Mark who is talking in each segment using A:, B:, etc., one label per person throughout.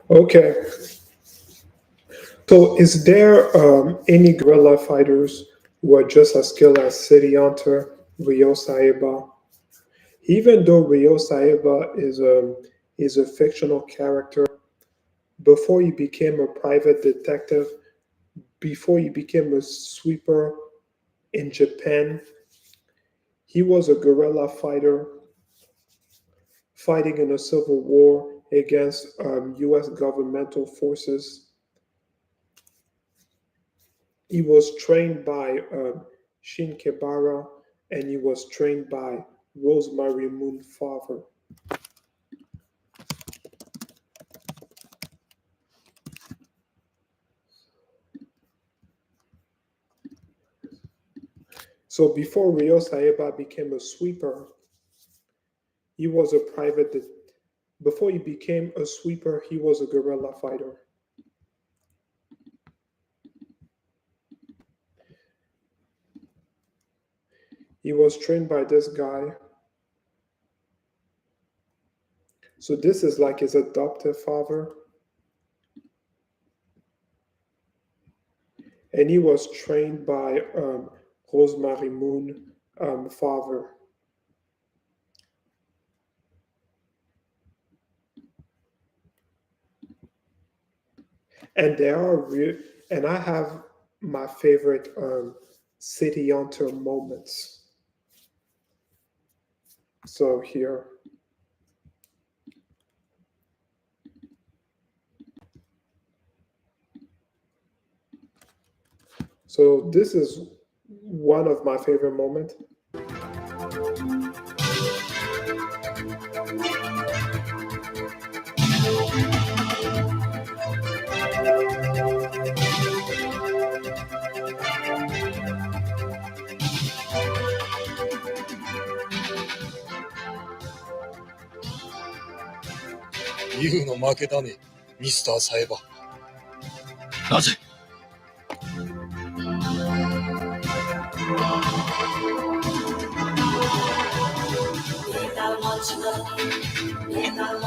A: Okay, so is there any guerrilla fighters who are just as skilled as City Hunter, Ryo Saeba? Even though Ryo Saeba is a fictional character, before he became a private detective, before he became a sweeper in Japan, he was a guerrilla fighter fighting in a civil war against U.S. governmental forces. He was trained by Shin Kebara and he was trained by Rosemary Moon Father. So before Ryo Saeba became a sweeper, he was a before he became a sweeper, he was a guerrilla fighter. He was trained by this guy. So this is like his adoptive father. And he was trained by Rosemary Moon father. And there are and I have my favorite City Hunter moments. So here. So this is one of my favorite moments.
B: ユウの負けだね、ミスターサエバ。
C: なぜ？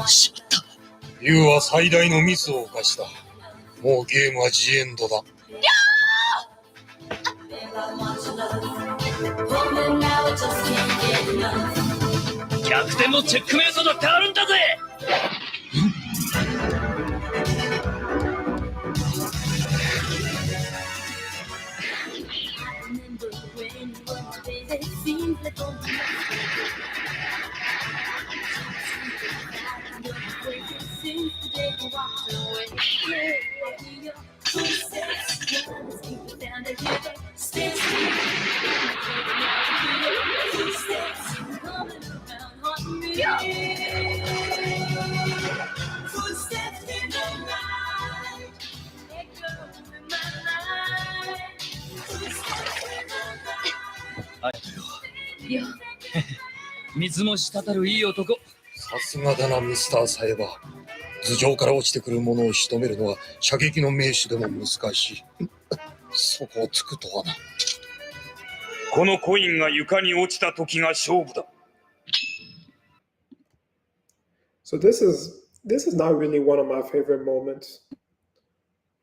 C: しまった。
B: ユウは最大のミスを犯した。もうゲームはジエンドだ。
C: 逆転のチェックメイトだってあるんだぜ。水も滴るいい男。
B: さすがだな、ミスターサエバ。頭上から落ちてくるものを仕留めるのは射撃の名手でも難しい。そこをつくとはな。
D: このコインが床に落ちた時が勝負だ。
A: So this is not really one of my favorite moments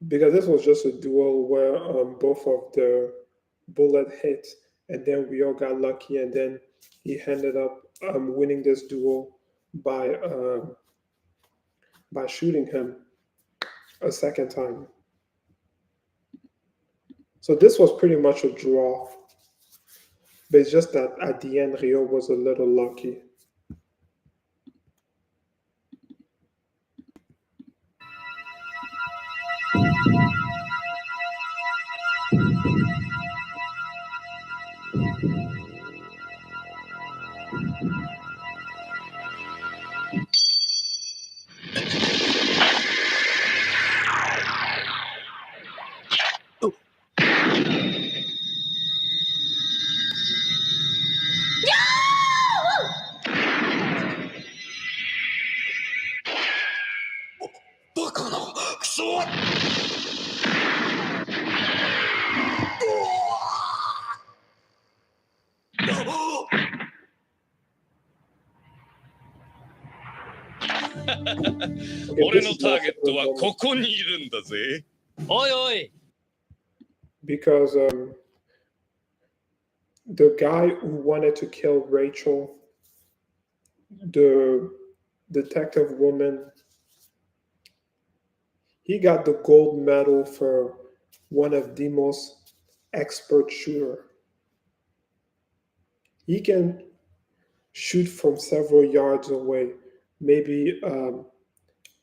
A: because this was just a duel where both of the bullet hit and then we all got lucky and then he ended up winning this duel by shooting him a second time. So this was pretty much a draw, but it's just that at the end Ryo was a little lucky.
C: 俺
A: this
C: の
A: is
C: タ
A: my
C: ーゲッ
A: favorite
C: トは
A: moment
C: ここにいるんだぜ。おいおい。
A: because the guy who wanted to kill Rachel, the detective woman, he got the gold medal for one of the most expert shooter. He can shoot from several yards away, maybe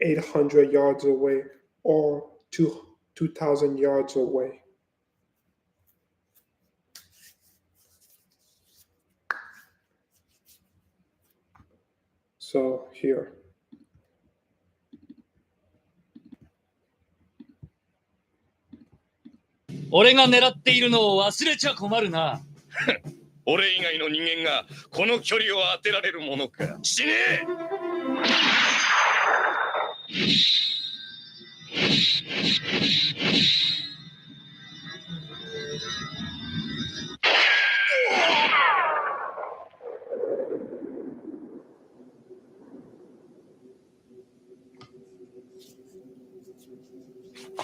A: 800 yards away or 2,000 yards away. So here.
C: 俺が狙っているのを忘れちゃ困るな。俺以外の人間がこの距離を当てられるものか。死ねえ。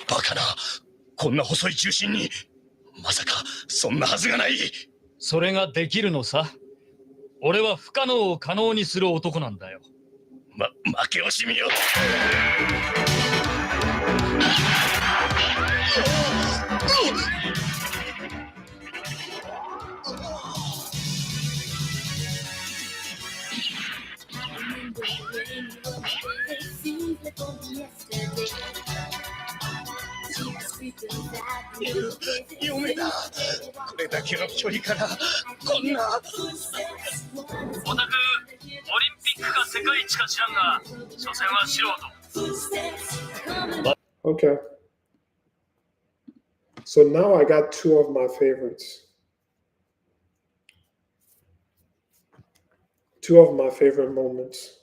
C: バカな。こんな細い中心に。まさかそんなはずがない。それができるのさ。俺は不可能を可能にする男なんだよ。負け惜しみよ。夢だ。これだけの距離からこんな。オタク、オリンピックか世界一か知らんが、所詮は素人。
A: Okay. So now I got two of my favorites. Two of my favorite moments.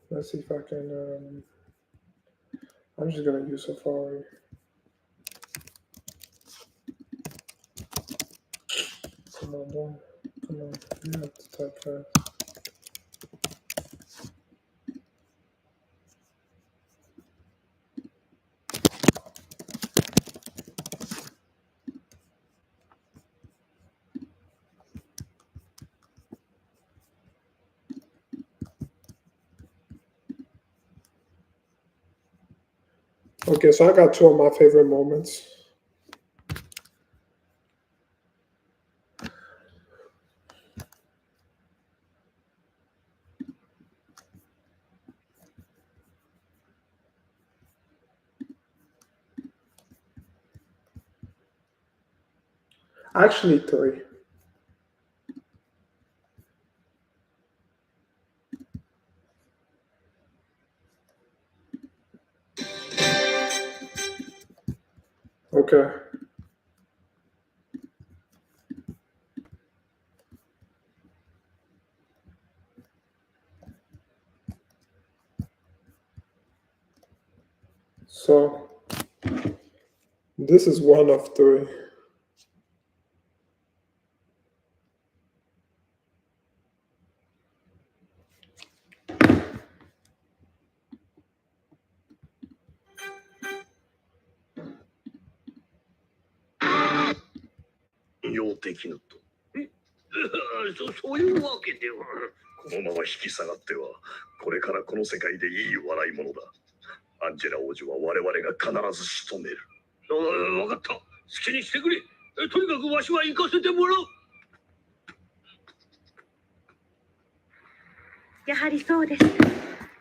A: Let's see if I can. I'm just gonna use Safari. Come on, boy. Come on. You have to type fast. Okay, so I got two of my favorite moments. Actually, three. Okay. So this is one of three.
C: Yo, そういうわけでは。このまま引き下がっては、これからこの世界でいい笑い物だ。アンジェラ王女は我々が必ず仕留める。わかった。好きにしてくれ。とにかくわしは行かせてもらう。
E: やはりそうです。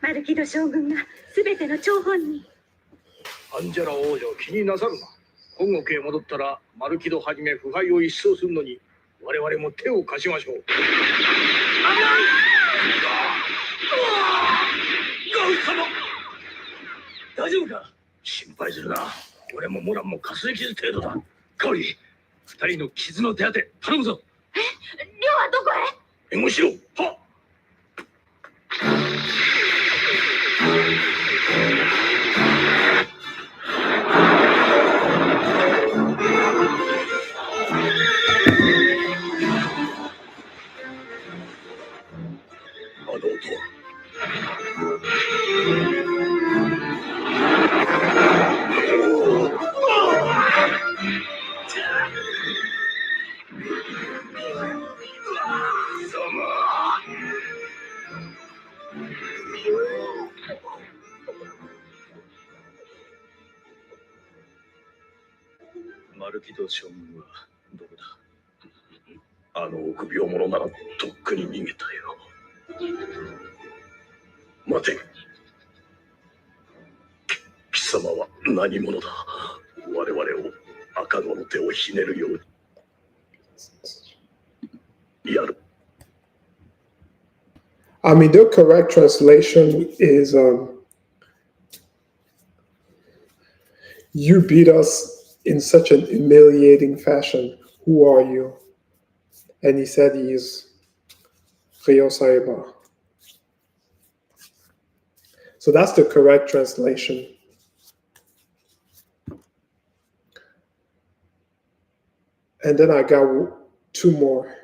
E: マルキド将軍が全ての張本人。
C: アンジェラ王女気になさるな。本国へ戻ったらマルキドはじめ腐敗を一掃するのに我々も手を貸しましょう。ガウ様、大丈夫か？心配するな。俺もモランもかすり傷程度だ。カオリ、二人の傷の手当て頼むぞ。
E: リョはどこへ？
C: 援護しろ。はっ。戸将軍はどこだ。あの臆病者ならとっくに逃げたよ。待て。貴様は何者だ。我々を赤子の手をひねるようにやる。
A: I mean, the correct translation is you beat us in such an humiliating fashion. Who are you? And he said he's Ryo Saeba. So that's the correct translation. And then I got two more.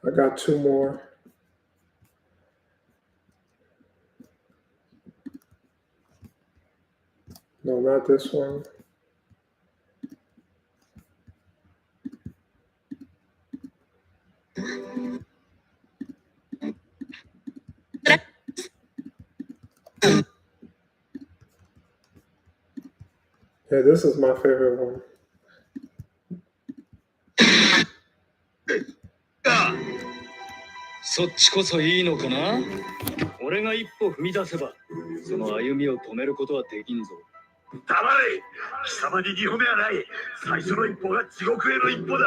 A: I got two more. No, not this one. Yeah, this is my favorite one.
F: そっちこそいいのかな。俺が一歩踏み出せばその歩みを止めることはできんぞ。
C: 黙れ。貴様に2歩目はない。最初の一歩が地獄への一歩だ。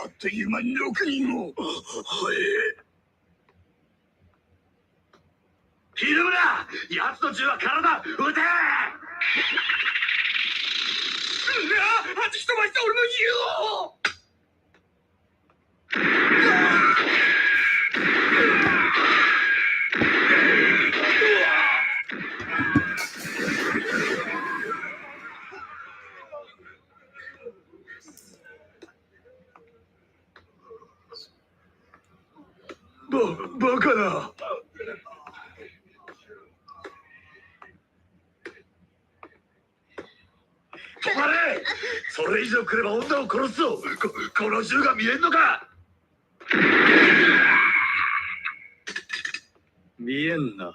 C: あっという間に6人も。はい。ひるむな。奴の銃は体撃て。うわ、あっち飛ばした俺の銃を。バカな。止まれ。それ以上来れば女を殺すぞ。この銃が見えんのか。
F: 見えんな。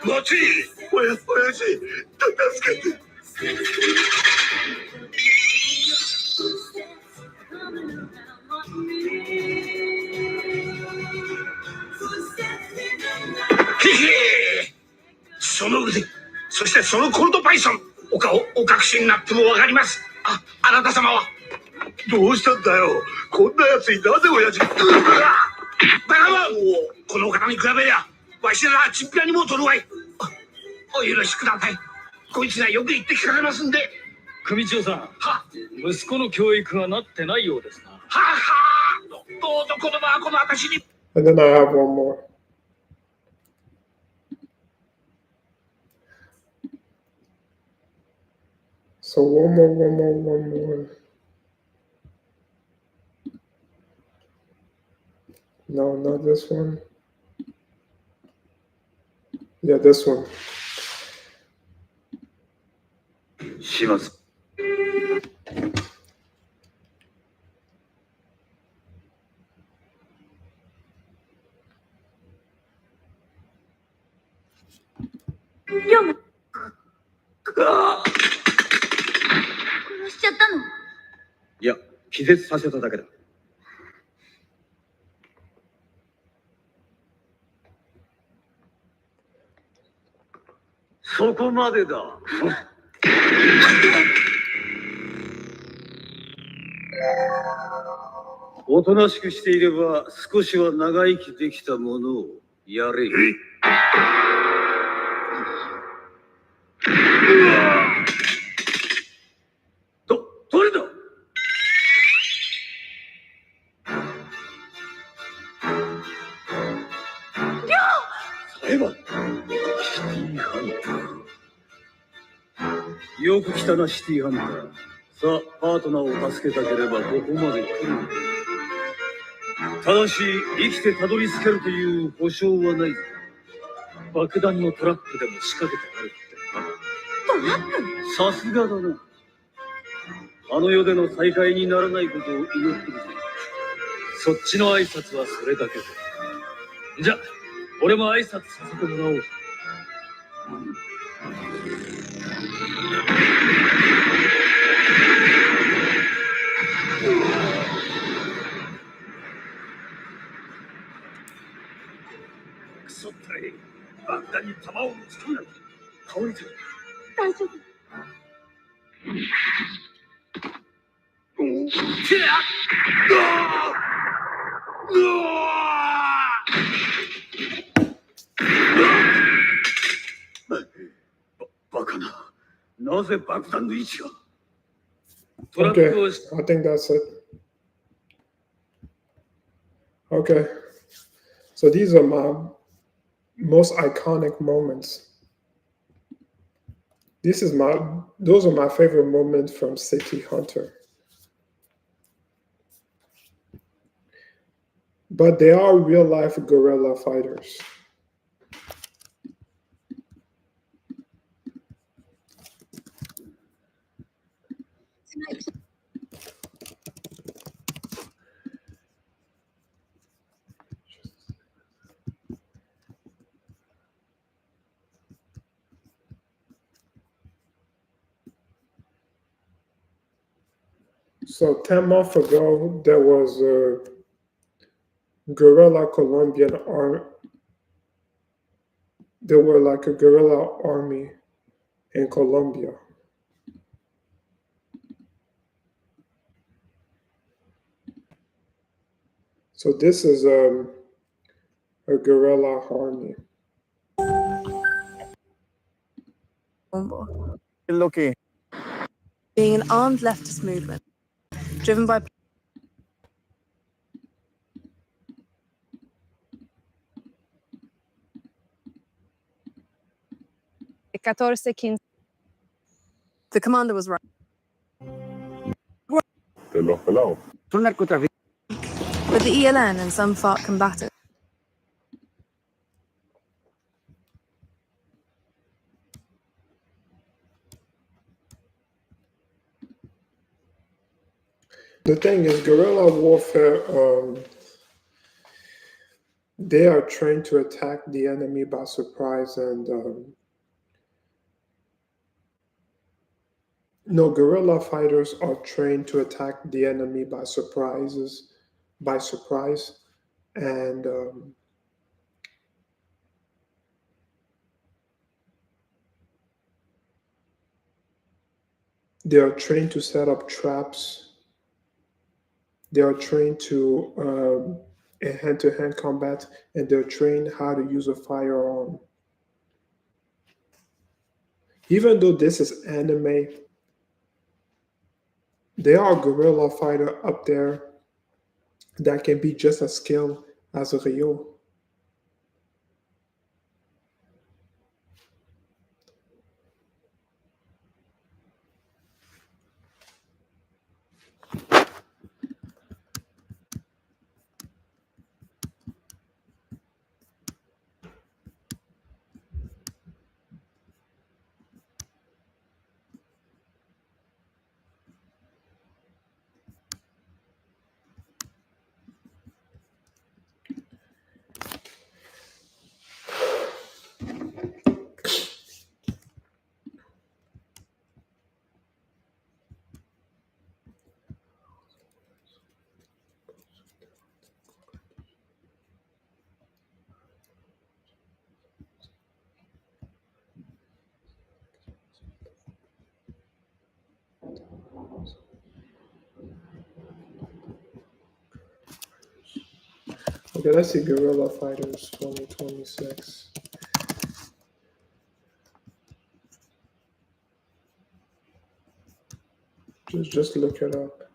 C: 待ち。おやじ、助けて。その腕、そしてそのコルトパイソン、お顔お隠しになってもわかります。あなた様はどうしたんだよ。こんなやつになぜ親父。バカマン。このお方に比べりゃわしならチンピラにも取るわい。お許しください。こいつがよく言って聞かれますんで。
F: 組長さん、息子の教育がなってないようですな。
C: はどうぞ子供はこの私に。
A: And then I have one more. So one more. No, not this one. Yeah, this one.
F: します。
E: 龍馬殺しちゃったの。
F: いや、気絶させただけだ。そこまでだ。おとなしくしていれば少しは長生きできたものをやれ。誰だ。サエバ。シティハンター。よく来たな、シティハンター。さあ、パートナーを助けたければここまで来る。ただし、生きてたどり着けるという保証はないぞ。爆弾のトラップでも仕掛けてあるってな。トラップ？さすがだな。あの世での再会にならないことを祈ってるぜ。そっちの挨拶はそれだけだ。じゃ、俺も挨拶させてもらおう。クソったれ。爆弾に弾を撃ち込むなんて。倒れてる。
E: 大丈夫。
F: バカな。なぜ爆弾の位置が。トラップ
A: Okay,
F: を
A: I think that's it. Okay, so these are my most iconic moments. Those are my favorite moments from City Hunter. But they are real life guerrilla fighters. So 10 months ago, there was a guerrilla Colombian army. There were like a guerrilla army in Colombia. So this is a guerrilla army.
G: Being an armed leftist movement, driven by the commander was right. But the ELN and some FARC combatants
A: The thing is, guerrilla warfare, they are trained to attack the enemy by surprise and no, guerrilla fighters are trained to attack the enemy by surprise, and they are trained to set up traps. They are trained to in hand-to-hand combat, and they're trained how to use a firearm. Even though this is anime, there are guerrilla fighter up there that can be just as skilled as Ryo. Okay, let's see Guerrilla Fighters 2026. Just look it up.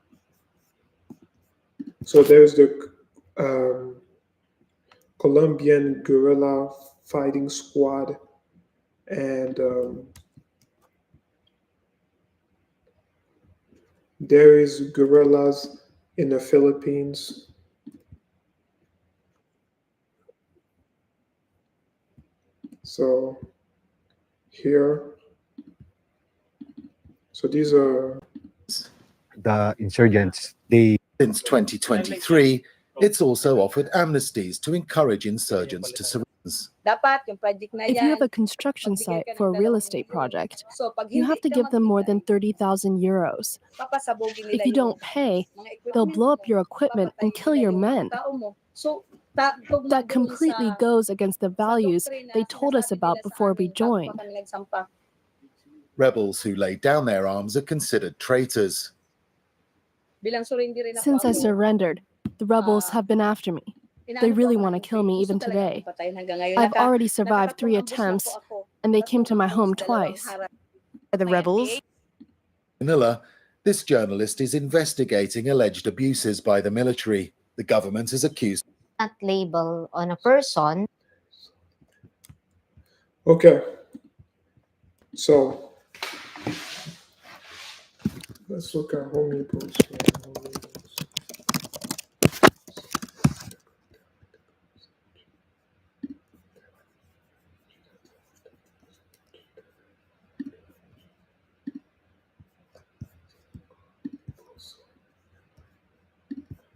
A: So there's the Colombian Guerrilla Fighting Squad, and there is guerrillas in the Philippines. So here, so these are
H: the insurgents, they
I: Since 2023, it's also offered amnesties to encourage insurgents to surrender.
J: If you have a construction site for a real estate project, you have to give them more than 30,000 euros. If you don't pay, they'll blow up your equipment and kill your men. That completely goes against the values they told us about before we joined.
I: Rebels who lay down their arms are considered traitors.
J: Since I surrendered, the rebels have been after me. They really want to kill me even today. I've already survived 3 attempts, and they came to my home twice.
G: Are the rebels?
I: Manila, this journalist is investigating alleged abuses by the military. The government has accused
K: That label on a person.
A: okay. So let's look at Umibozu.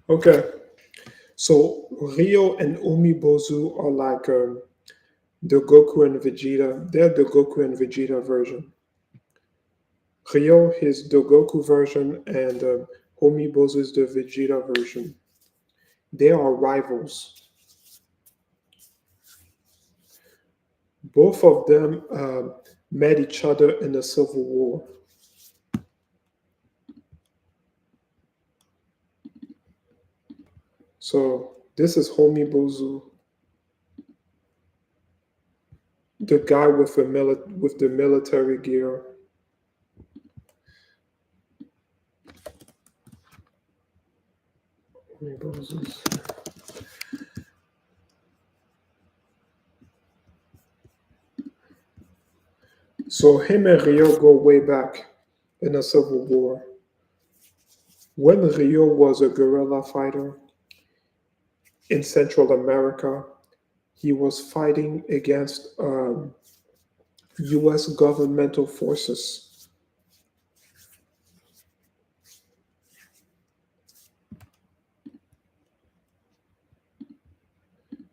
A: Okay, so Ryo and Umibozu are like the Goku and Vegeta. They're the Goku and Vegeta version. Ryo is the Goku version, and Umibozu is the Vegeta version. They are rivals. Both of them met each other in the Civil War. So this is Umibozu, the guy with the military gear. Umibozu's. So him and Ryo go way back in the Civil War. When Ryo was a guerrilla fighter in Central America, he was fighting against U.S. governmental forces.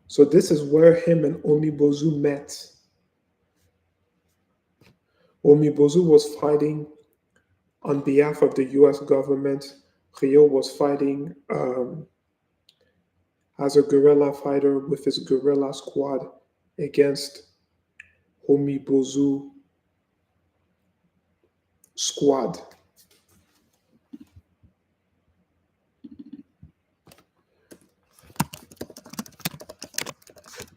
A: So this is where him and Umibozu met. Umibozu was fighting on behalf of the U.S. government. Ryo was fighting as a guerrilla fighter with his guerrilla squad against Umibozu squad.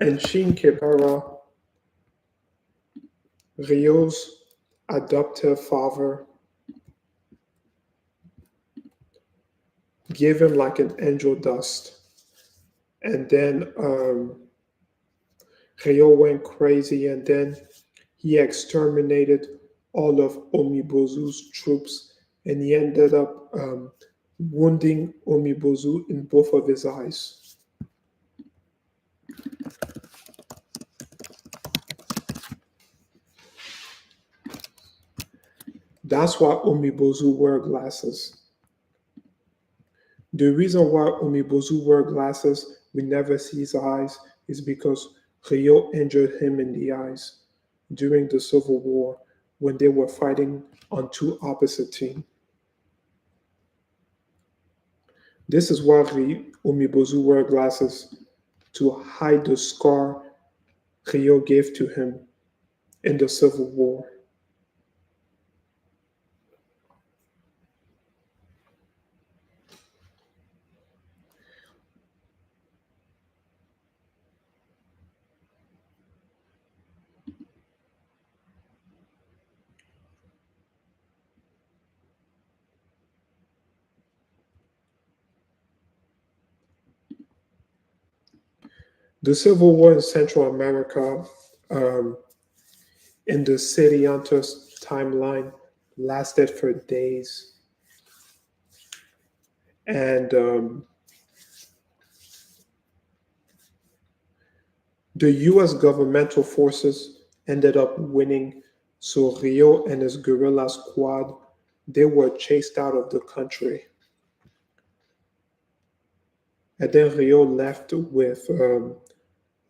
A: And Shin Kebara, Ryo's adoptive father, gave him like an angel dust. And then Ryo went crazy, and then he exterminated all of Umibozu's troops, and he ended up wounding Umibozu in both of his eyes. That's why Umibozu wear glasses. The reason why Umibozu wear glasses, we never see his eyes, is because Ryo injured him in the eyes during the Civil War when they were fighting on two opposite teams. This is why Umibozu wear glasses, to hide the scar Ryo gave to him in the Civil War. The Civil War in Central America in the City Hunter timeline lasted for days. And the US governmental forces ended up winning. So Ryo and his guerrilla squad, they were chased out of the country. And then Ryo left with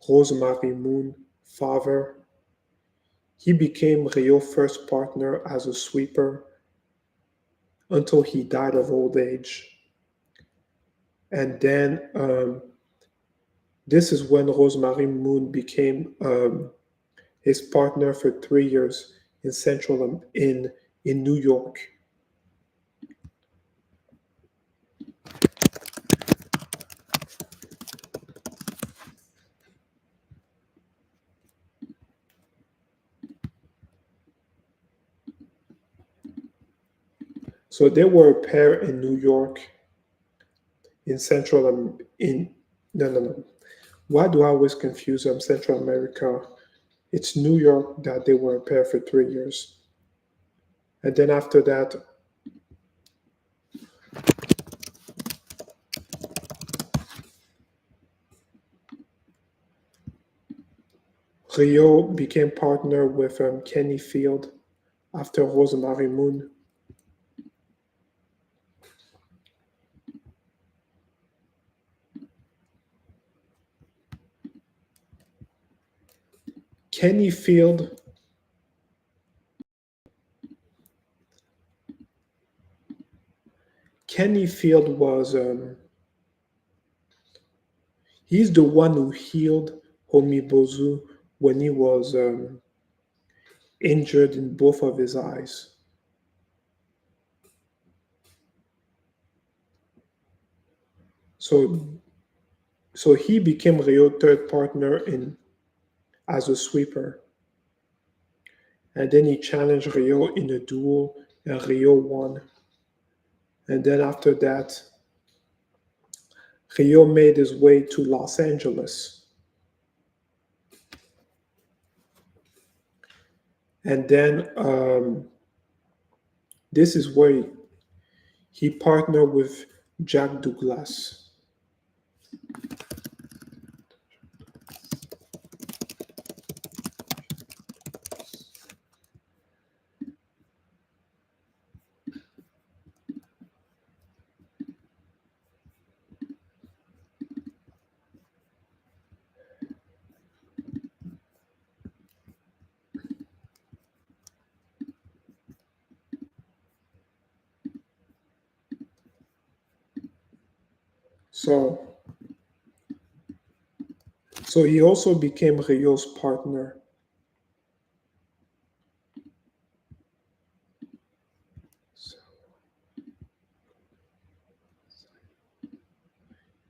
A: Rosemary Moon, father. He became Ryo's first partner as a sweeper until he died of old age. And then this is when Rosemary Moon became his partner for 3 years in in New York. So they were a pair in New York, in no. Why do I always confuse them? Central America. It's New York that they were a pair for 3 years. And then after that, Ryo became partner with Kenny Field after Rosemary Moon. Kenny Field was he's the one who healed Umibozu when he was injured in both of his eyes. So he became Ryo's third partner as a sweeper. And then he challenged Ryo in a duel, and Ryo won. And then after that, Ryo made his way to Los Angeles. And then this is where he partnered with Jack Douglas. So he also became Ryo's partner.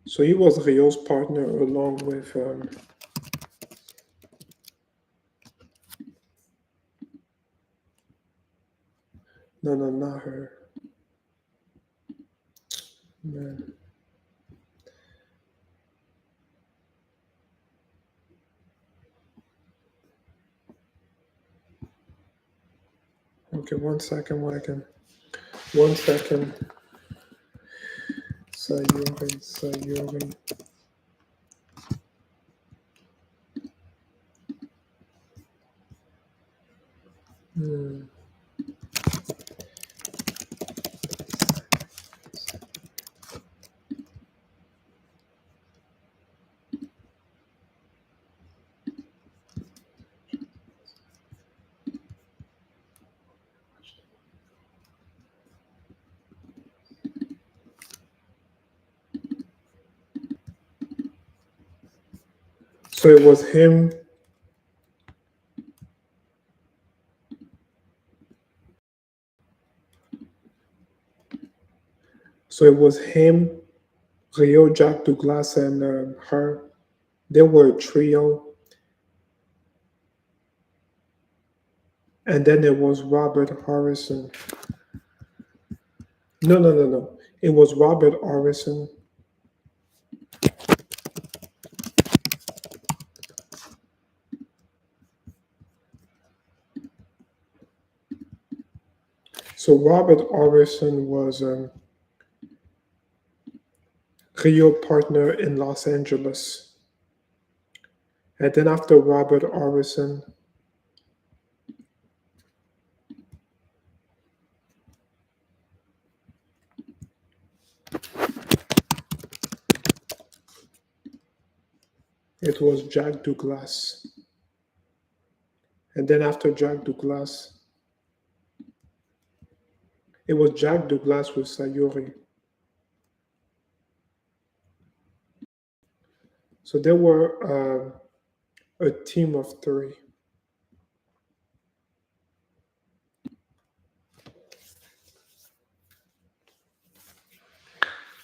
A: So he was Ryo's partner along with no, not her. Man. Okay, 1 second, One second. Sayuri. So it was him. Ryo, Jack Douglas, and her. They were a trio. And then there was Robert Harrison. No. It was Robert Harrison. So Robert Orison was Ryo partner in Los Angeles. And then after Robert Orison, it was Jack Douglas. And then after Jack Douglas, it was Jack Douglas with Sayuri. So there were a team of 3.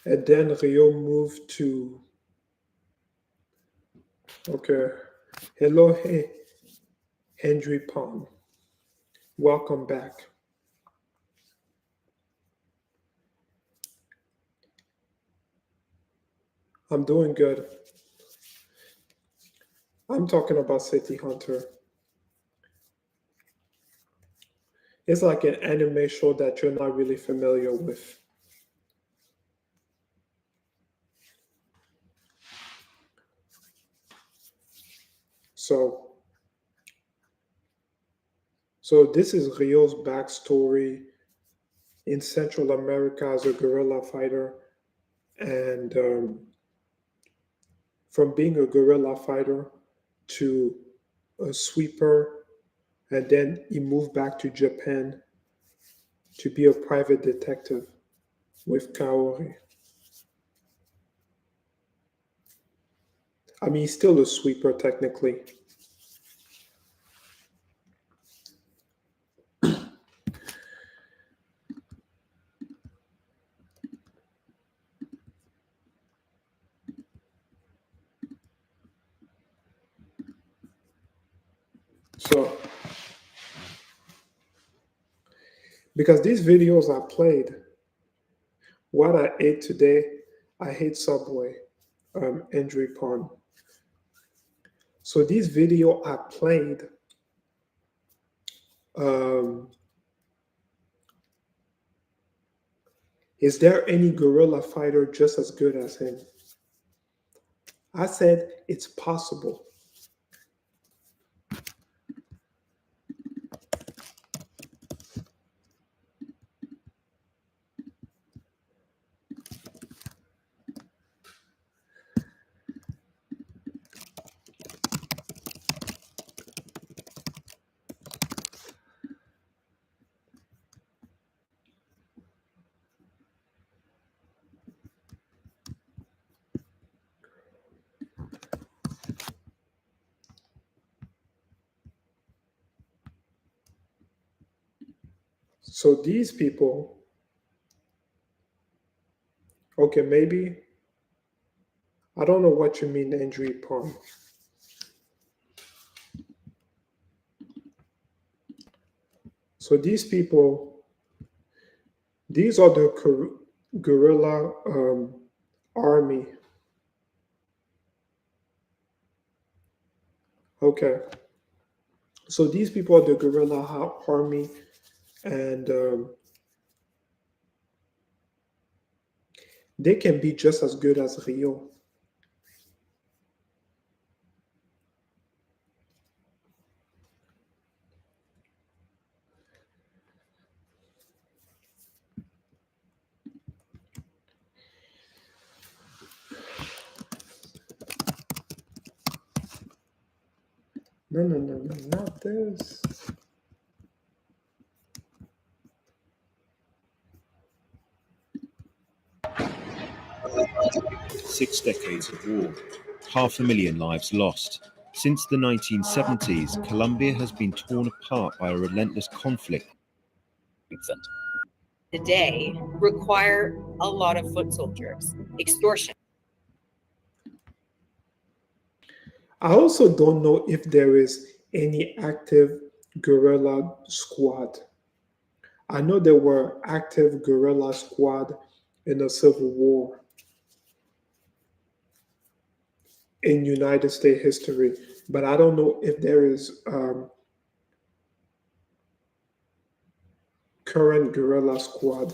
A: And then Ryo moved to, okay, hello, hey, Henry Pond. Welcome back. I'm doing good. I'm talking about City Hunter. It's like an anime show that you're not really familiar with. So this is Ryo's backstory in Central America as a guerrilla fighter, and from being a guerrilla fighter to a sweeper, and then he moved back to Japan to be a private detective with Kaori. I mean, he's still a sweeper technically. So, because these videos I played, what I ate today, I ate Subway, Andrew Pond. So this video I played, is there any guerrilla fighter just as good as him? I said it's possible. So these people, okay, maybe, I don't know what you mean, Andrew Pond. So these people, these are the guerrilla army. Okay. So these people are the guerrilla army, and they can be just as good as Ryo. No, not this.
L: Six decades of war, 500,000 lives lost. Since the 1970s, Colombia has been torn apart by a relentless conflict.
M: Today require a lot of foot soldiers, extortion.
A: I also don't know if there is any active guerrilla squad. I know there were active guerrilla squad in the Civil War in United States history, but I don't know if there is current guerrilla squad.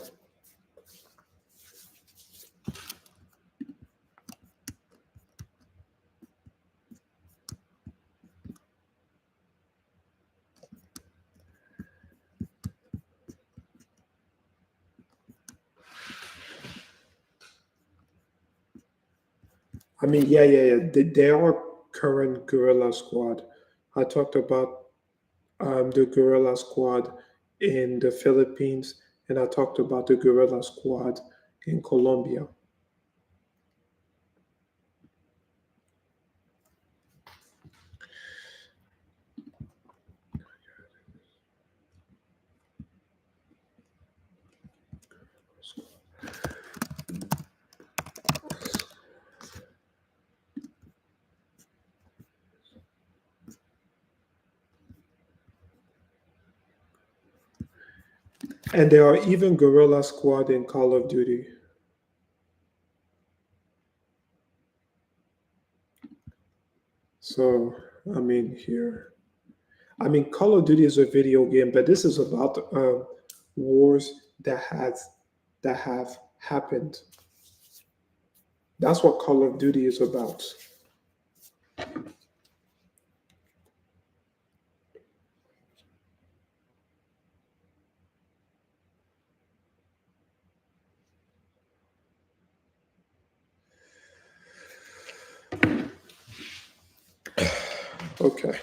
A: I mean, yeah. They are current guerrilla squad. I talked about the guerrilla squad in the Philippines, and I talked about the guerrilla squad in Colombia. And there are even guerrilla squad in Call of Duty. So, I mean, Call of Duty is a video game, but this is about wars that have happened. That's what Call of Duty is about. Okay.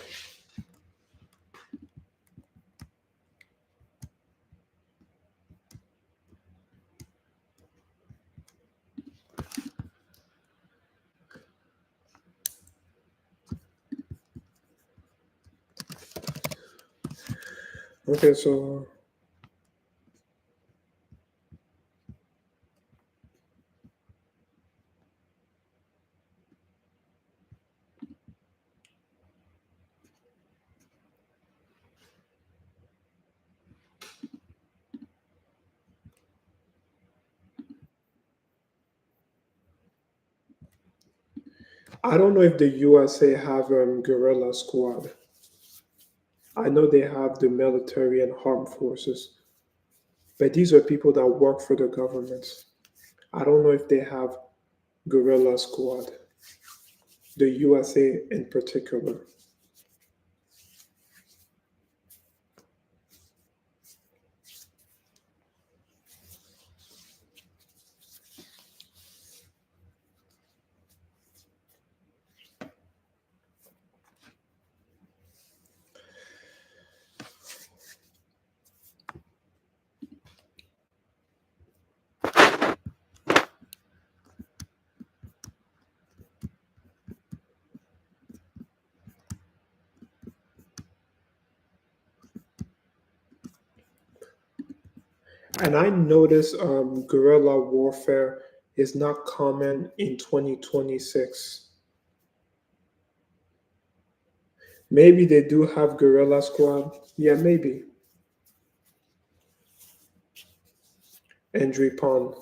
A: Okay, so I don't know if the USA have guerrilla squad. I know they have the military and armed forces, but these are people that work for the government. I don't know if they have guerrilla squad, the USA in particular. And I noticed guerrilla warfare is not common in 2026. Maybe they do have guerrilla squad. Yeah, maybe. Andrew Pond.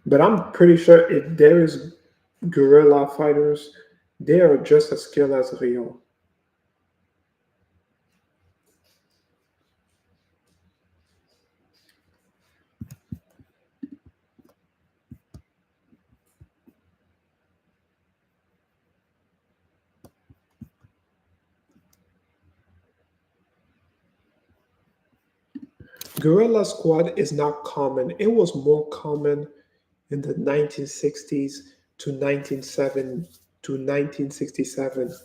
A: But I'm pretty sure if there is guerrilla fighters, they are just as skilled as Ryo. Guerrilla squad is not common. It was more common in the 1960s to 1967.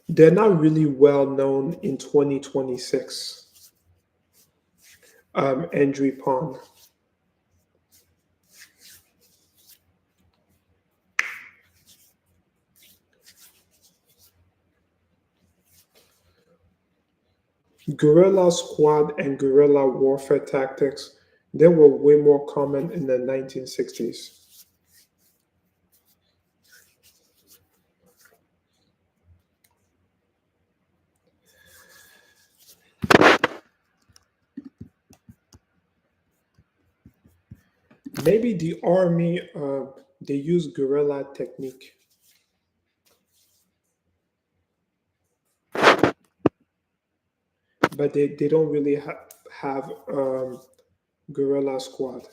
A: They're not really well known in 2026. Andrew Pond. Guerrilla squad and guerrilla warfare tactics, they were way more common in the 1960s. Maybe the army, they use guerrilla technique. But they don't really have guerrilla squad.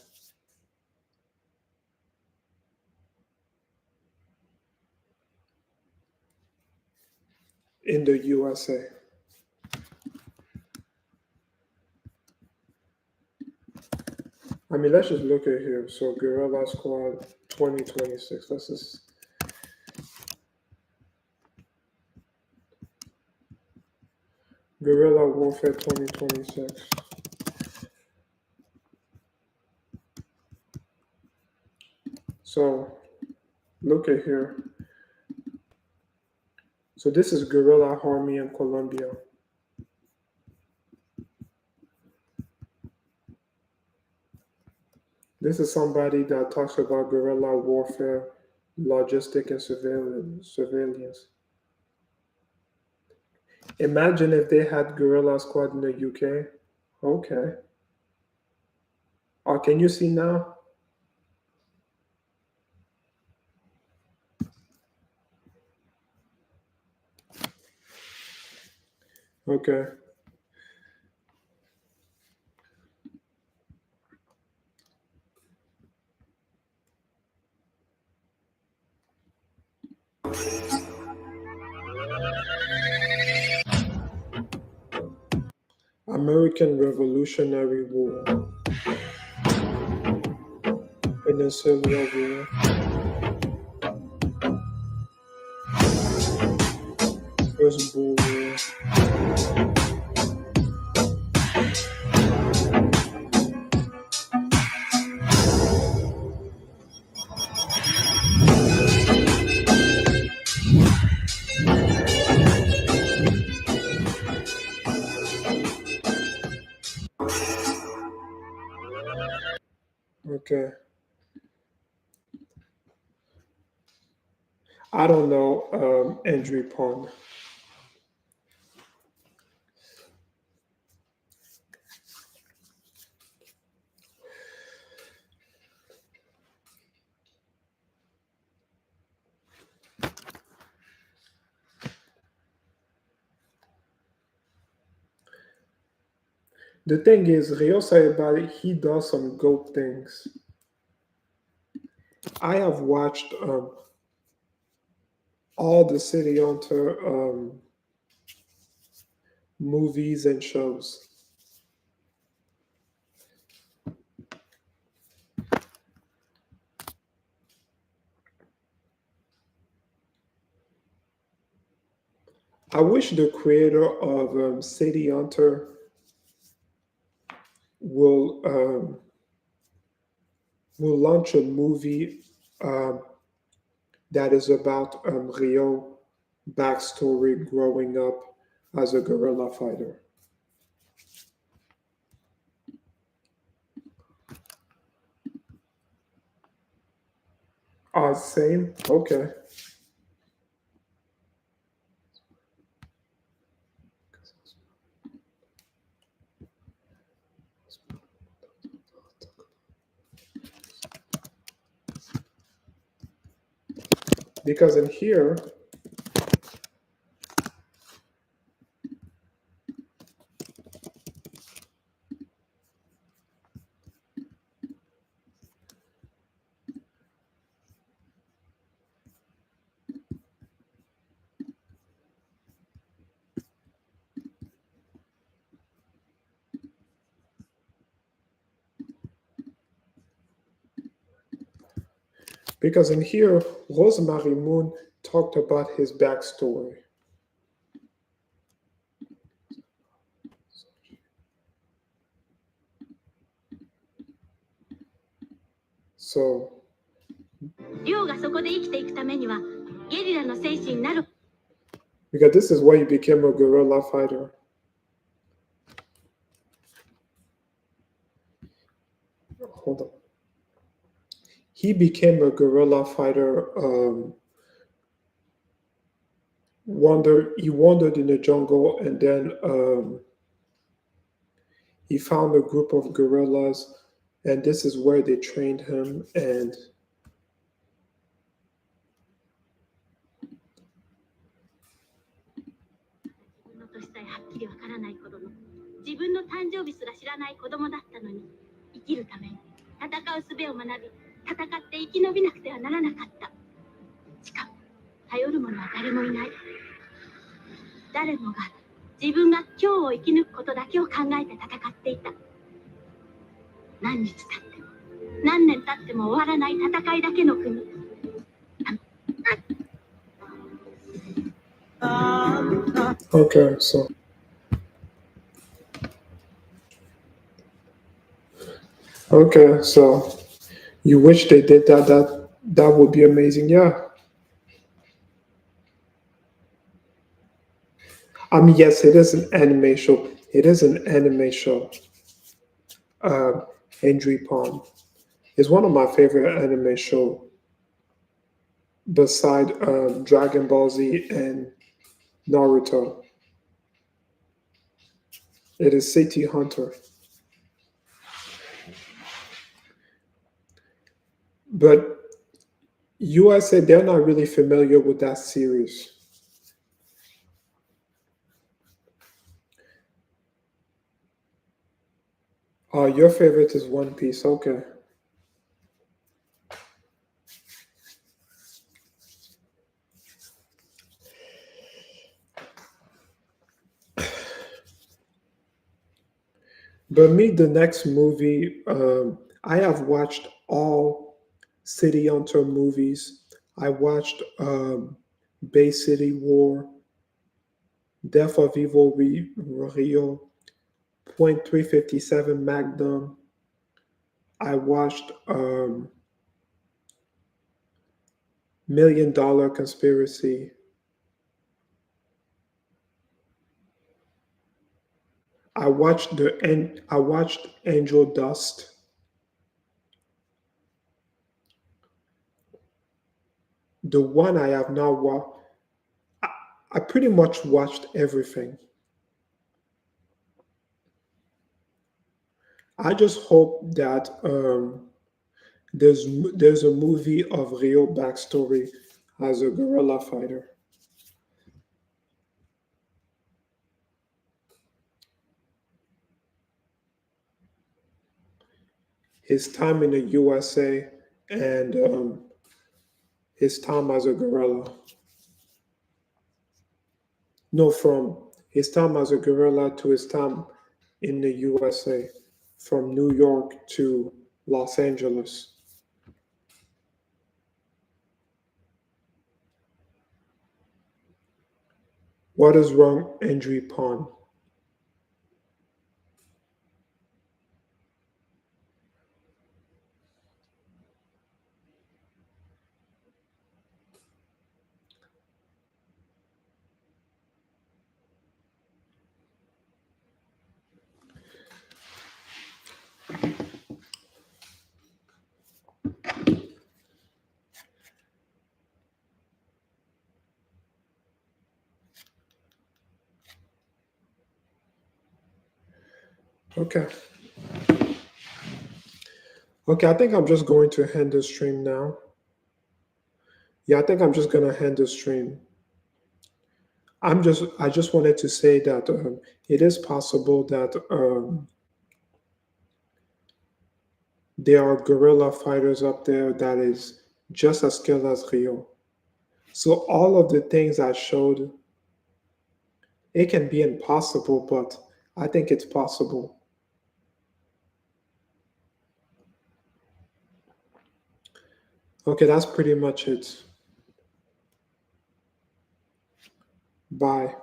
A: In the USA. I mean, let's just look at here. So Guerrilla Squad 2026. Let's just. Guerrilla Warfare 2026. So look at here. So this is Guerrilla Army in Colombia. This is somebody that talks about guerrilla warfare, logistic, and surveillance. Imagine if they had guerrilla squad in the UK. Okay. Oh, can you see now? Okay. American Revolutionary War. Peninsular War. First Bull War. Okay. I don't know Andrew Pond. The thing is, Ryo Saeba, he does some GOAT things. I have watched all the City Hunter movies and shows. I wish the creator of City Hunter will launch a movie that is about Ryo backstory growing up as a guerrilla fighter. Same? Okay. Because in here, Rosemary Moon talked about his backstory. So, because this is why he became a guerrilla fighter. Hold on. He became a guerrilla fighter. He wandered in the jungle, and then he found a group of guerrillas, And this is where they trained him. And okay, so you wish they did that. That would be amazing. Yeah. I mean, yes, it is an anime show. It is an anime show. Andrew Pond is one of my favorite anime show beside Dragon Ball Z and Naruto. It is City Hunter. But USA, they're not really familiar with that series. Your favorite is One Piece. Okay. But me, the next movie, I have watched all City Hunter movies. I watched Bay City War, Death of Evil Rio, Point 357 Magnum. I watched $1 Million Conspiracy. I watched Angel Dust. The one I have now watched, I pretty much watched everything. I just hope that there's a movie of Ryo Backstory as a guerrilla fighter. His time in the USA and his time as a guerrilla. No, from his time as a guerrilla to his time in the USA, from New York to Los Angeles. What is wrong, Andrew Pond? Okay. Okay, I think I'm just going to end the stream now. Yeah, I think I'm just gonna end the stream. I just wanted to say that it is possible that there are guerrilla fighters up there that is just as skilled as Ryo. So all of the things I showed, it can be impossible, but I think it's possible. Okay, that's pretty much it. Bye.